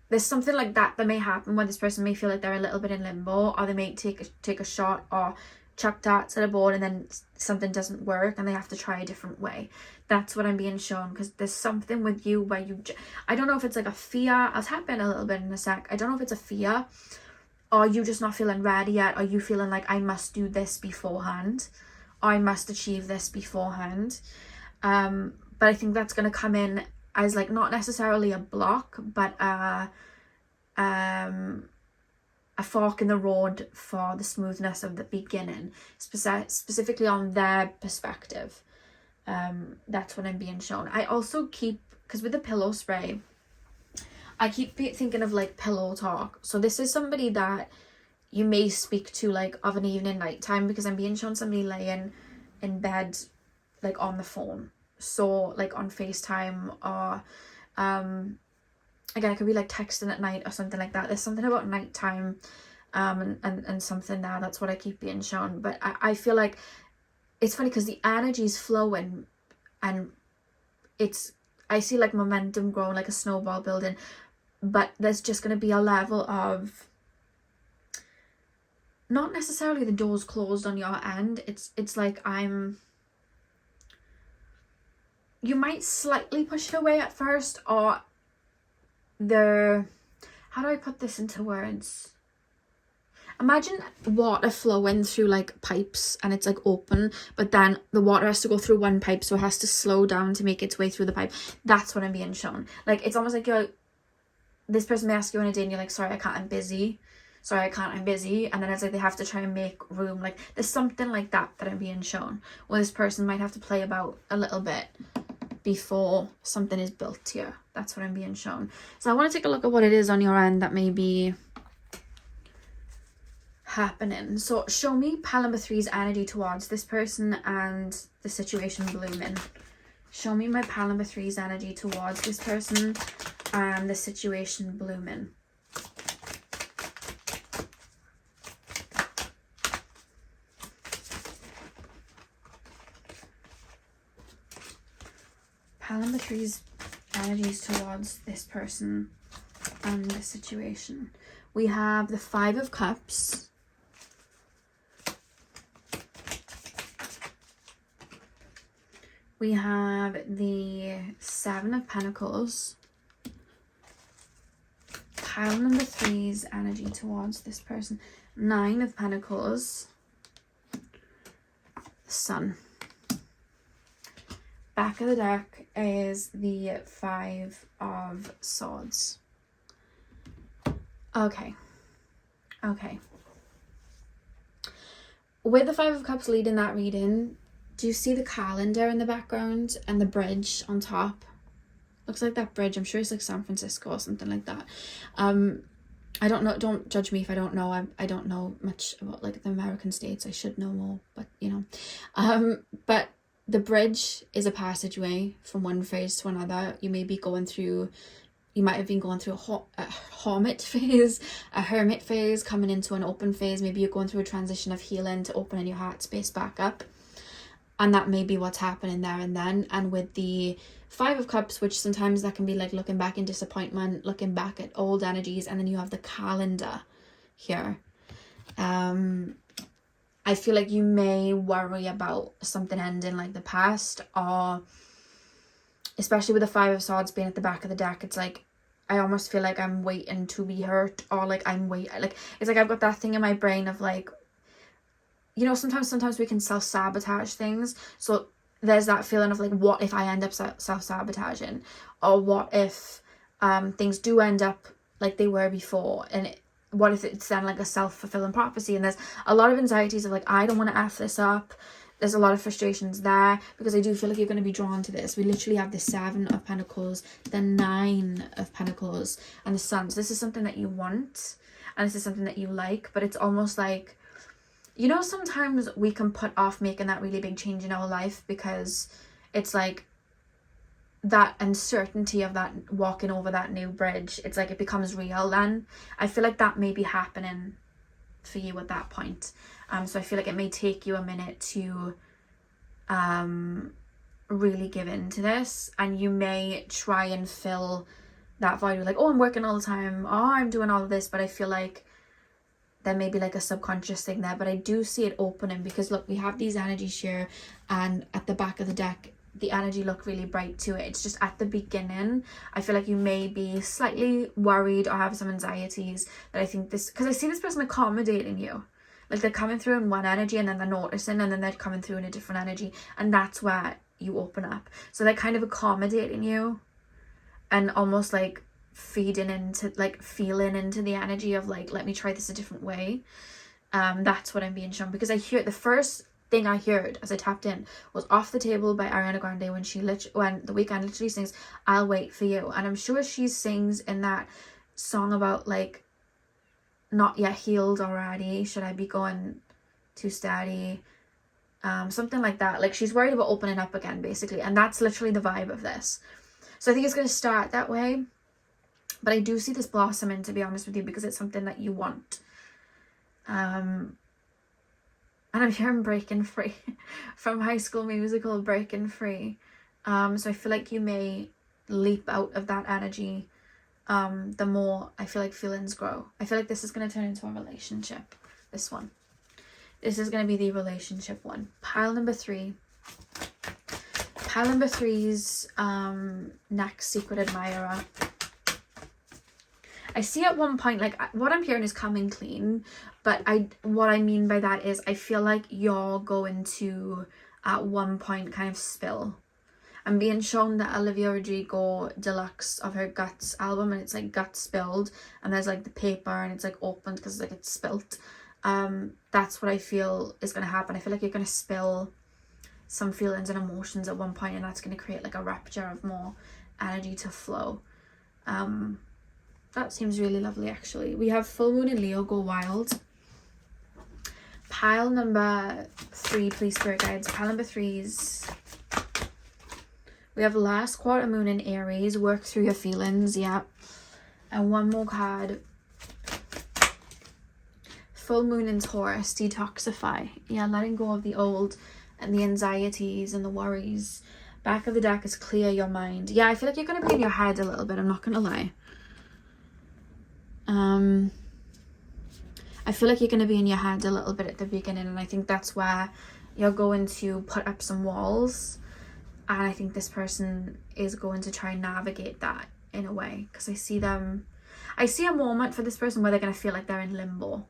there's something like that may happen where this person may feel like they're a little bit in limbo, or they may take a shot or chuck darts at a board, and then something doesn't work and they have to try a different way. That's what I'm being shown, because there's something with you where I don't know if it's like a fear. I'll tap in a little bit in a sec. I don't know if it's a fear, or you just not feeling ready yet, or you feeling like I must do this beforehand, or I must achieve this beforehand. But I think that's going to come in as like not necessarily a block, but a fork in the road for the smoothness of the beginning, specifically on their perspective. That's what I'm being shown. I also keep, because with the pillow spray, I keep thinking of like pillow talk. So this is somebody that you may speak to like of an evening, nighttime, because I'm being shown somebody laying in bed like on the phone. So like on FaceTime, or again, it could be like texting at night or something like that. There's something about nighttime, and something there. That's what I keep being shown. But I feel like it's funny because the energy's flowing, and I see like momentum growing, like a snowball building, but there's just going to be a level of not necessarily the doors closed on your end. It's like you might slightly push it away at first, or how do I put this into words? Imagine water flowing through like pipes, and it's like open, but then the water has to go through one pipe, so it has to slow down to make its way through the pipe. That's what I'm being shown. Like it's almost like this person may ask you on a day and you're like, sorry, I can't, I'm busy. Sorry, I can't, I'm busy. And then it's like they have to try and make room. Like there's something like that I'm being shown, where this person might have to play about a little bit before something is built here. That's what I'm being shown. So I want to take a look at what it is on your end that may be happening. So show me pile number 3's energy towards this person and the situation blooming. Show me my pile number 3's energy towards this person and the situation blooming. Pile number 3's energies towards this person and the situation. We have the 5 of Cups. We have the 7 of Pentacles. Pile number 3's energy towards this person. 9 of Pentacles. The Sun. Back of the deck is the 5 of Swords. Okay. With the 5 of Cups leading that reading, do you see the calendar in the background and the bridge on top? Looks like that bridge. I'm sure it's like San Francisco or something like that. I don't know. Don't judge me if I don't know. I don't know much about like the American states. I should know more, but you know. But the bridge is a passageway from one phase to another. You may be going through. You might have been going through a hermit phase, coming into an open phase. Maybe you're going through a transition of healing to opening your heart space back up. And that may be what's happening there and then. And with the 5 of Cups, which sometimes that can be like looking back in disappointment, looking back at old energies, and then you have the calendar here. I feel like you may worry about something ending like the past, or especially with the 5 of Swords being at the back of the deck, it's like I almost feel like I'm waiting to be hurt, or like it's like I've got that thing in my brain of like, you know, sometimes we can self-sabotage things. So there's that feeling of like, what if I end up self-sabotaging, or what if things do end up like they were before, and what if it's then like a self-fulfilling prophecy. And there's a lot of anxieties of like, I don't want to F this up. There's a lot of frustrations there, because I do feel like you're going to be drawn to this. We literally have the 7 of Pentacles, the 9 of Pentacles, and the Sun. So this is something that you want, and this is something that you like, but it's almost like, you know, sometimes we can put off making that really big change in our life because it's like that uncertainty of that walking over that new bridge. It's like it becomes real then. I feel like that may be happening for you at that point. So I feel like it may take you a minute to really give in to this, and you may try and fill that void with like, oh, I'm working all the time, oh, I'm doing all of this, but I feel like there may be like a subconscious thing there. But I do see it opening, because look, we have these energies here, and at the back of the deck the energy look really bright to it. It's just at the beginning I feel like you may be slightly worried or have some anxieties that I think this, because I see this person accommodating you, like they're coming through in one energy and then they're noticing, and then they're coming through in a different energy, and that's where you open up. So they're kind of accommodating you and almost like feeding into, like feeling into the energy of like, let me try this a different way. That's what I'm being shown, because I hear the first thing I heard as I tapped in was Off the Table by Ariana Grande, when The Weeknd literally sings I'll Wait for You. And I'm sure she sings in that song about like, not yet healed already, should I be going too steady, something like that. Like she's worried about opening up again basically, and that's literally the vibe of this. So I think it's going to start that way, but I do see this blossoming, to be honest with you, because it's something that you want. And I'm hearing breaking free from High School Musical, breaking free. So I feel like you may leap out of that energy the more I feel like feelings grow. I feel like this is going to turn into a relationship. This is going to be the relationship one. Pile number 3. Pile number 3's next secret admirer. I see at one point, like what I'm hearing is coming clean, but what I mean by that is I feel like you're going to at one point kind of spill. I'm being shown the Olivia Rodrigo deluxe of her Guts album, and it's like Guts spilled, and there's like the paper and it's like opened because like it's spilt. That's what I feel is going to happen. I feel like you're going to spill some feelings and emotions at one point, and that's going to create like a rupture of more energy to flow. That seems really lovely actually. We have full moon in Leo, go wild. Pile number 3, please spirit guides. Pile number 3's, we have last quarter moon in Aries, work through your feelings. Yeah. And one more card, full moon in Taurus, detoxify. Yeah, letting go of the old and the anxieties and the worries. Back of the deck is clear your mind. Yeah, I feel like you're going to be in your head a little bit, I'm not going to lie. I feel like you're going to be in your head a little bit at the beginning, and I think that's where you're going to put up some walls, and I think this person is going to try and navigate that in a way, because I see a moment for this person where they're going to feel like they're in limbo.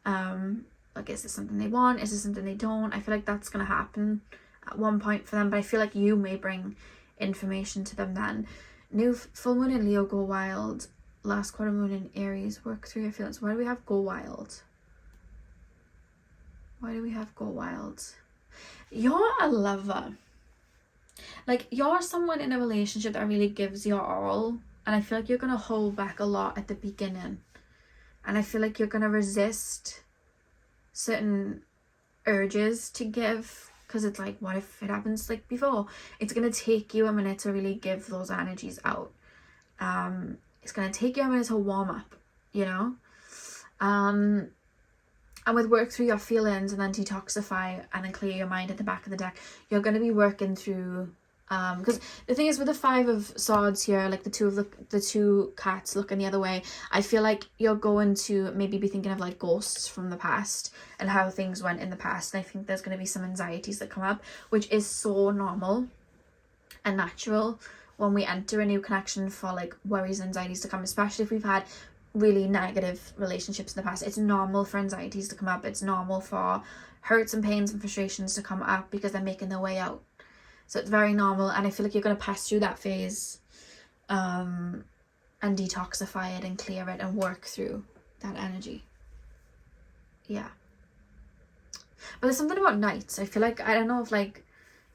Like, is this something they want? Is this something they don't? I feel like that's going to happen at one point for them, but I feel like you may bring information to them then. New full moon in Leo, go wild. Last quarter moon in Aries, work through your feelings. Why do we have go wild? Why do we have go wild? You're a lover. Like, you're someone in a relationship that really gives your all, and I feel like you're going to hold back a lot at the beginning, and I feel like you're going to resist certain urges to give, because it's like, what if it happens like before? It's going to take you a minute to really give those energies out. It's going to take you a minute to warm up, you know? And with work through your feelings and then detoxify and then clear your mind at the back of the deck, you're going to be working through, because the thing is with the 5 of Swords here, like the two cats looking the other way, I feel like you're going to maybe be thinking of like ghosts from the past and how things went in the past. And I think there's going to be some anxieties that come up, which is so normal and natural when we enter a new connection, for like worries and anxieties to come, especially if we've had really negative relationships in the past. It's normal for anxieties to come up. It's normal for hurts and pains and frustrations to come up because they're making their way out. So it's very normal, and I feel like you're going to pass through that phase and detoxify it and clear it and work through that energy. Yeah. But there's something about nights. I feel like, I don't know if like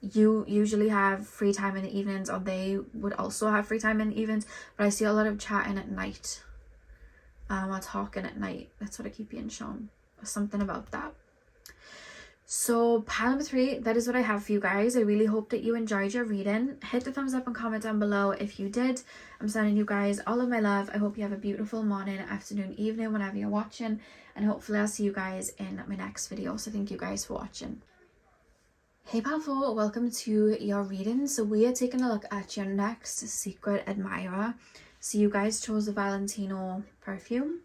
you usually have free time in the evenings or they would also have free time in the evenings, but I see a lot of chatting at night or talking at night. That's what I keep being shown. There's something about that. So pile number 3, that is what I have for you guys. I really hope that you enjoyed your reading. Hit the thumbs up and comment down below if you did. I'm sending you guys all of my love. I hope you have a beautiful morning, afternoon, evening, whenever you're watching. And hopefully I'll see you guys in my next video. So thank you guys for watching. Hey powerful, welcome to your reading. So we are taking a look at your next secret admirer. So you guys chose the Valentino perfume.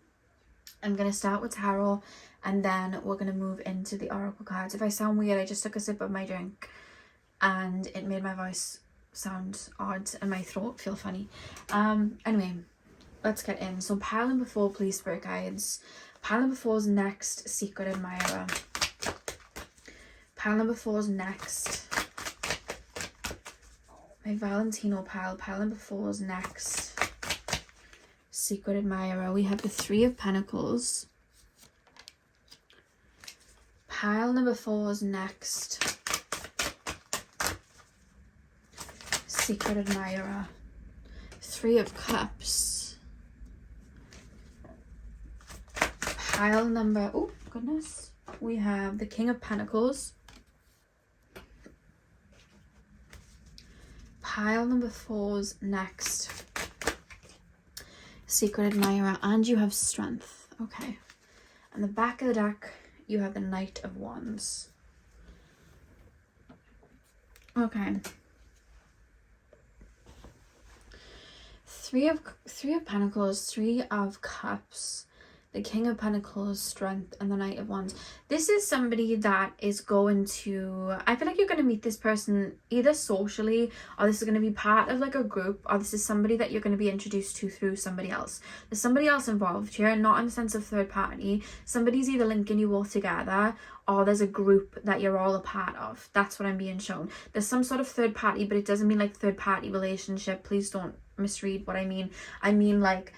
I'm going to start with tarot, and then we're going to move into the oracle cards. If I sound weird, I just took a sip of my drink and it made my voice sound odd and my throat feel funny. Anyway, let's get in. So pile number 4, please, spirit guides. Pile number 4's next secret admirer. Pile number 4's next. My Valentino pile. Pile number 4's next secret admirer. We have the 3 of Pentacles. Pile number 4's next secret admirer. 3 of Cups. Pile number, oh goodness, we have the King of Pentacles. Pile number 4's next secret admirer, and you have Strength. Okay, and the back of the deck you have the Knight of Wands. Okay, 3 of Pentacles, 3 of Cups, the King of Pentacles, Strength, and the Knight of Wands. This is somebody that is going to, I feel like you're going to meet this person either socially, or this is going to be part of like a group, or this is somebody that you're going to be introduced to through somebody else. There's somebody else involved here, not in the sense of third party. Somebody's either linking you both together, or there's a group that you're all a part of. That's what I'm being shown. There's some sort of third party, but it doesn't mean like third party relationship. Please don't misread what I mean. I mean like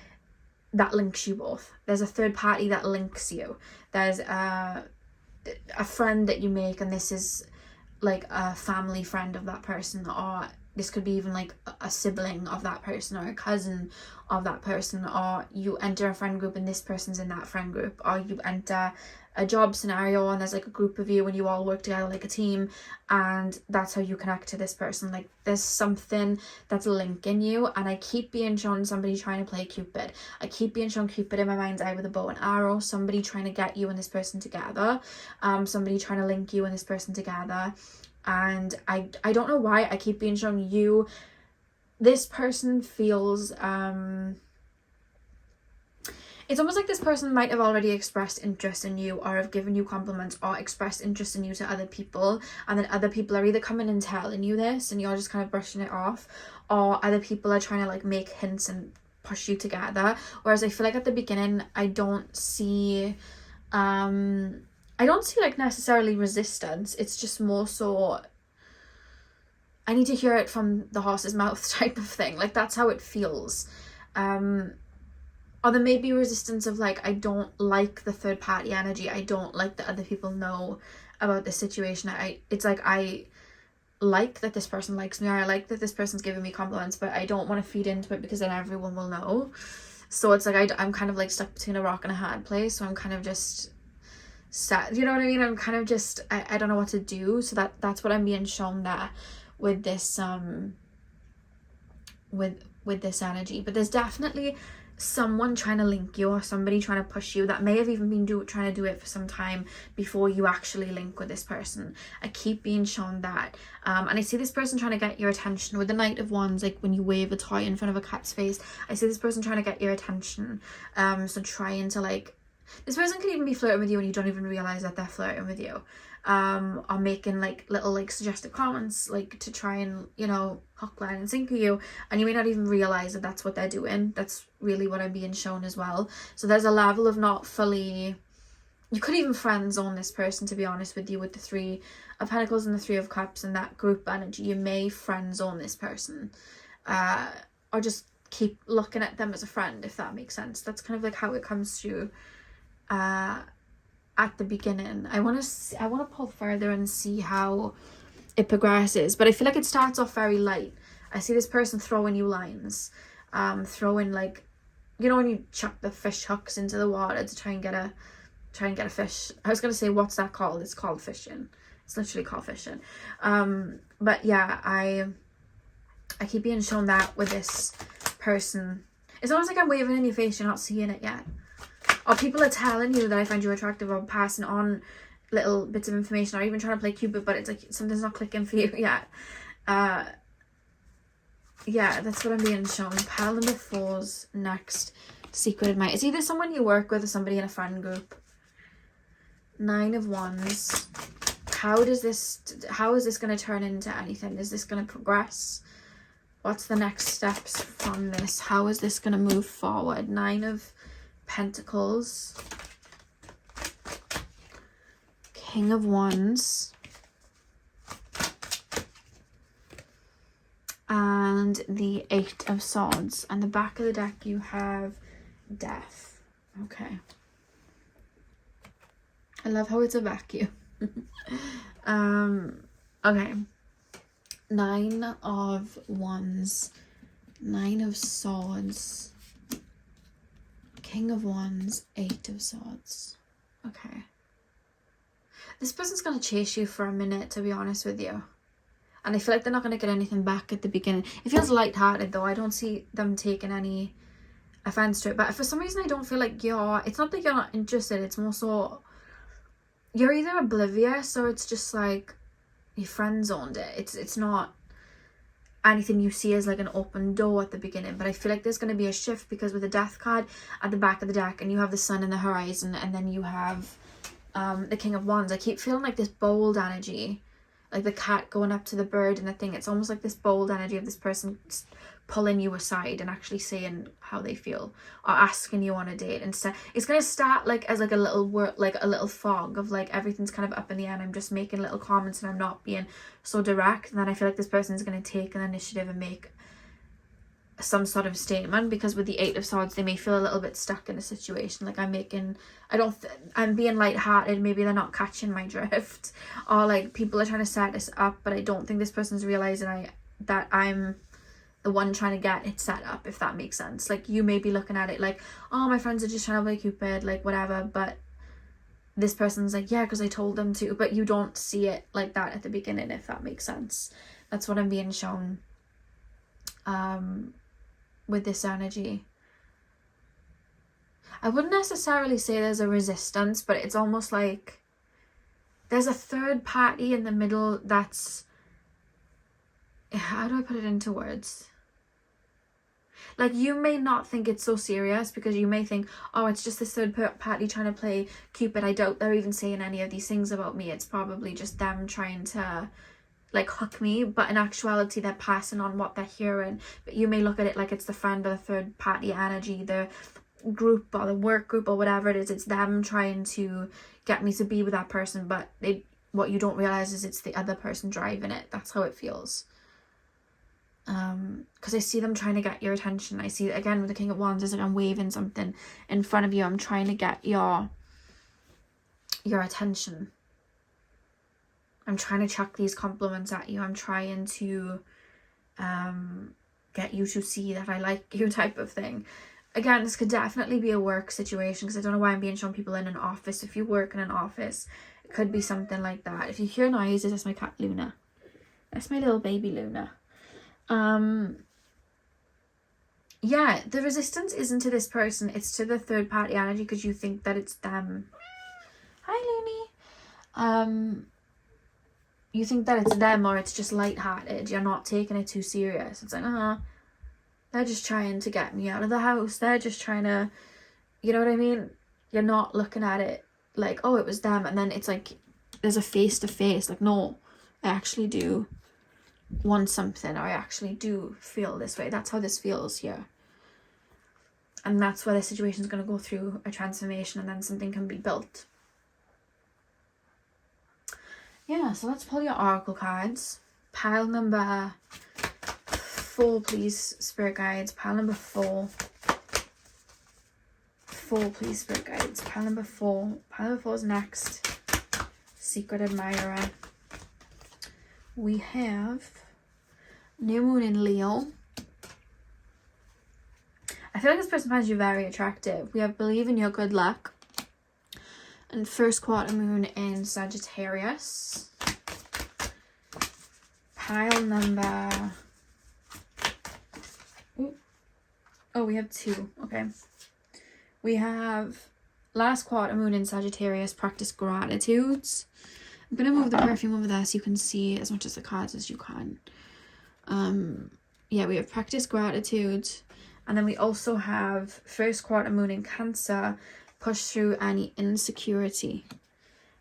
that links you both. There's a third party that links you. There's a friend that you make, and this is like a family friend of that person, or this could be even like a sibling of that person, or a cousin of that person, or you enter a friend group and this person's in that friend group, or you enter a job scenario and there's like a group of you and you all work together like a team, and that's how you connect to this person. Like there's something that's linking you, and I keep being shown somebody trying to play Cupid. I keep being shown Cupid in my mind's eye with a bow and arrow, somebody trying to get you and this person together, somebody trying to link you and this person together. And I don't know why I keep being shown you. This person feels it's almost like this person might have already expressed interest in you, or have given you compliments, or expressed interest in you to other people, and then other people are either coming and telling you this and you're just kind of brushing it off, or other people are trying to like make hints and push you together. Whereas I feel like at the beginning I don't see like necessarily resistance. It's just more so I need to hear it from the horse's mouth type of thing. Like that's how it feels. Or there may be resistance of like, I don't like the third party energy. I don't like that other people know about this situation. It's like I like that this person likes me, or I like that this person's giving me compliments, but I don't want to feed into it because then everyone will know. So it's like I'm kind of like stuck between a rock and a hard place. So I'm kind of just sad. You know what I mean? I'm kind of just I don't know what to do. So that's what I'm being shown there with this with this energy. But there's definitely someone trying to link you, or somebody trying to push you that may have even been trying to do it for some time before you actually link with this person. I keep being shown that. And I see this person trying to get your attention with the Knight of Wands, like when you wave a toy in front of a cat's face. I see this person trying to get your attention. So trying to like This person can even be flirting with you and you don't even realise that they're flirting with you. Or making like little like suggestive comments like to try and, you know, hook, line and sinker you, and you may not even realise that that's what they're doing. That's really what I'm being shown as well. So there's a level of not fully, you could even friend zone this person, to be honest with you, with the Three of Pentacles and the Three of Cups and that group energy. You may friend zone this person, or just keep looking at them as a friend, if that makes sense. That's kind of like how it comes through at the beginning. I want to pull further and see how it progresses, but I feel like it starts off very light. I see this person throwing you lines, throwing, like, you know when you chuck the fish hooks into the water to try and get a fish. I was gonna say, what's that called? It's called fishing. It's literally called fishing. But yeah, I keep being shown that with this person. It's almost like I'm waving in your face, you're not seeing it yet. Or people are telling you that I find you attractive, or passing on little bits of information, or even trying to play Cupid, but it's like something's not clicking for you yet. Yeah, that's what I'm being shown. Pile number 4's next. Secret admirer. It's either someone you work with or somebody in a friend group. 9 of Wands. How is this going to turn into anything? Is this going to progress? What's the next steps from this? How is this going to move forward? 9 of Pentacles, King of Wands, and the 8 of Swords. And the back of the deck you have Death. Okay. I love how it's a vacuum. Okay. 9 of Wands, 9 of Swords, King of Wands, 8 of Swords. Okay. This person's going to chase you for a minute, to be honest with you. And I feel like they're not going to get anything back at the beginning. It feels lighthearted, though. I don't see them taking any offense to it. But for some reason, I don't feel like it's not that you're not interested. It's more so you're either oblivious, or it's just like your friend zoned it. It's not anything you see as like an open door at the beginning, but I feel like there's going to be a shift, because with the Death card at the back of the deck, and you have the Sun in the horizon, and then you have the King of Wands. I keep feeling like this bold energy, like the cat going up to the bird and the thing. It's almost like this bold energy of this person pulling you aside and actually saying how they feel, or asking you on a date. Instead, it's going to start like as like a little word, like a little fog of like everything's kind of up in the air, and I'm just making little comments and I'm not being so direct. And then I feel like this person is going to take an initiative and make some sort of statement, because with the 8 of Swords they may feel a little bit stuck in a situation. Like I'm being lighthearted, maybe they're not catching my drift, or like people are trying to set this up, but I don't think this person's realizing that I'm the one trying to get it set up, if that makes sense. Like you may be looking at it like, oh, my friends are just trying to play Cupid, like whatever, but this person's like, yeah, because I told them to. But you don't see it like that at the beginning, if that makes sense. That's what I'm being shown with this energy. I wouldn't necessarily say there's a resistance, but it's almost like there's a third party in the middle that's, how do I put it into words? Like you may not think it's so serious, because you may think, oh, it's just this third party trying to play Cupid. I doubt they're even saying any of these things about me. It's probably just them trying to like hook me. But in actuality, they're passing on what they're hearing. But you may look at it like it's the friend or the third party energy, the group or the work group or whatever it is. It's them trying to get me to be with that person. But what you don't realize is it's the other person driving it. That's how it feels. Because I see them trying to get your attention. I see, again, with the King of Wands, it's like I'm waving something in front of you. I'm trying to get your attention. I'm trying to chuck these compliments at you. I'm trying to get you to see that I like you, type of thing. Again, this could definitely be a work situation, because I don't know why I'm being shown people in an office. If you work in an office, it could be something like that. If you hear noises, that's my cat Luna. That's my little baby Luna. Yeah, the resistance isn't to this person, it's to the third party energy, because you think that it's them. Hi, Looney. You think that it's them, or it's just lighthearted. You're not taking it too serious. It's like, they're just trying to get me out of the house. They're just trying to, you know what I mean? you're not looking at it like, oh, it was them, and then it's like there's a face to face. Like, no, I actually do want something, or I actually do feel this way. That's how this feels here. And that's where the situation is going to go through a transformation, and then something can be built. Yeah, so let's pull your oracle cards. Pile number 4, please, spirit guides. Pile number 4. 4, please, spirit guides. Pile number 4. Pile number 4 is next. Secret admirer. We have new moon in Leo. I feel like this person finds you very attractive. We have believe in your good luck. And first quarter moon in Sagittarius. Pile number... Oh, we have 2. Okay. We have last quarter moon in Sagittarius, practice gratitudes. I'm going to move the perfume over there so you can see as much of the cards as you can. Yeah, we have practice gratitude. And then we also have first quarter moon in Cancer, push through any insecurity.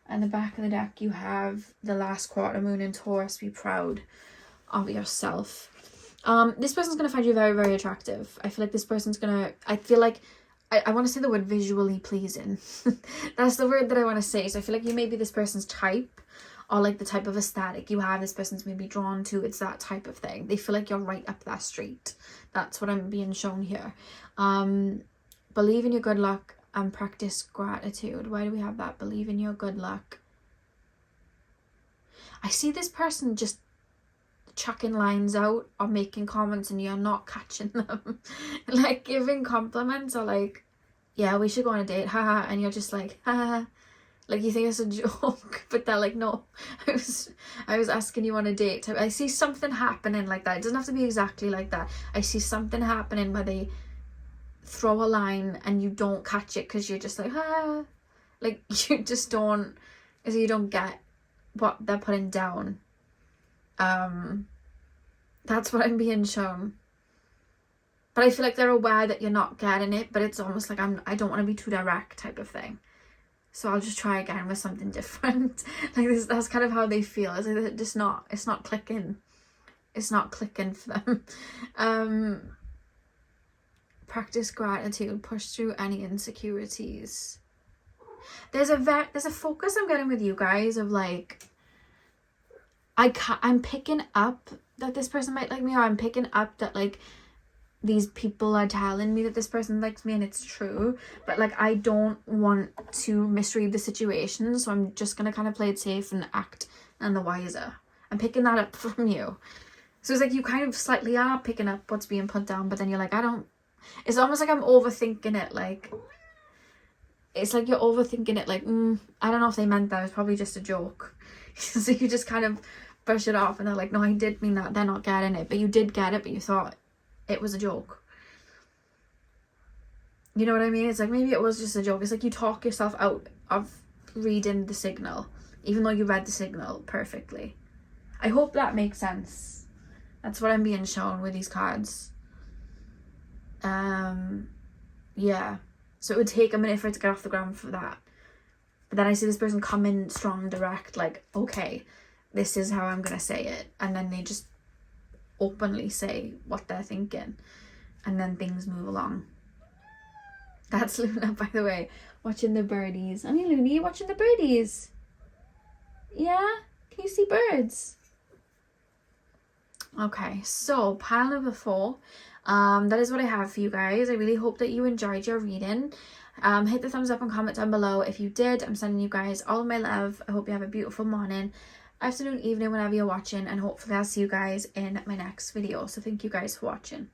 And the back of the deck, you have the last quarter moon in Taurus, be proud of yourself. This person's going to find you very, very attractive. I feel like this person's going to, I feel like, I want to say the word visually pleasing. That's the word that I want to say. So I feel like you may be this person's type, or like the type of aesthetic you have this person's maybe drawn to. It's that type of thing. They feel like you're right up their street. That's what I'm being shown here. Believe in your good luck and practice gratitude. Why do we have that? Believe in your good luck. I see this person just chucking lines out or making comments and you're not catching them. Like giving compliments, or like, yeah, we should go on a date, haha, and you're just like, haha. Like you think it's a joke, but they're like, no, I was asking you on a date. I see something happening like that. It doesn't have to be exactly like that. I see something happening where they throw a line and you don't catch it because you're just like, ah. Like you just don't, so you don't get what they're putting down. That's what I'm being shown. But I feel like they're aware that you're not getting it, but it's almost like I don't want to be too direct type of thing. So I'll just try again with something different. Like this, that's kind of how they feel. It's like it's not clicking. It's not clicking for them. Practice gratitude, push through any insecurities. There's a focus I'm getting with you guys of like, I'm picking up that this person might like me, or I'm picking up that like these people are telling me that this person likes me and it's true, but like I don't want to misread the situation, so I'm just gonna kind of play it safe and act none the wiser. I'm picking that up from you. So it's like you kind of slightly are picking up what's being put down, but then you're like, it's almost like I'm overthinking it. Like it's like you're overthinking it, like I don't know if they meant that, it was probably just a joke. So you just kind of brush it off and they're like, no, I did mean that. They're not getting it, but you did get it, but you thought it was a joke. You know what I mean? It's like maybe it was just a joke. It's like you talk yourself out of reading the signal, even though you read the signal perfectly. I hope that makes sense. That's what I'm being shown with these cards. Yeah. So it would take a minute for it to get off the ground for that. But then I see this person come in strong, direct, like, okay, this is how I'm going to say it. And then they just openly say what they're thinking. And then things move along. That's Luna, by the way, watching the birdies. I mean, Luna, you watching the birdies? Yeah? Can you see birds? Okay, so pile number 4. That is what I have for you guys. I really hope that you enjoyed your reading. Hit the thumbs up and comment down below if you did. I'm sending you guys all of my love. I hope you have a beautiful morning, afternoon, evening, whenever you're watching, and hopefully I'll see you guys in my next video. So thank you guys for watching.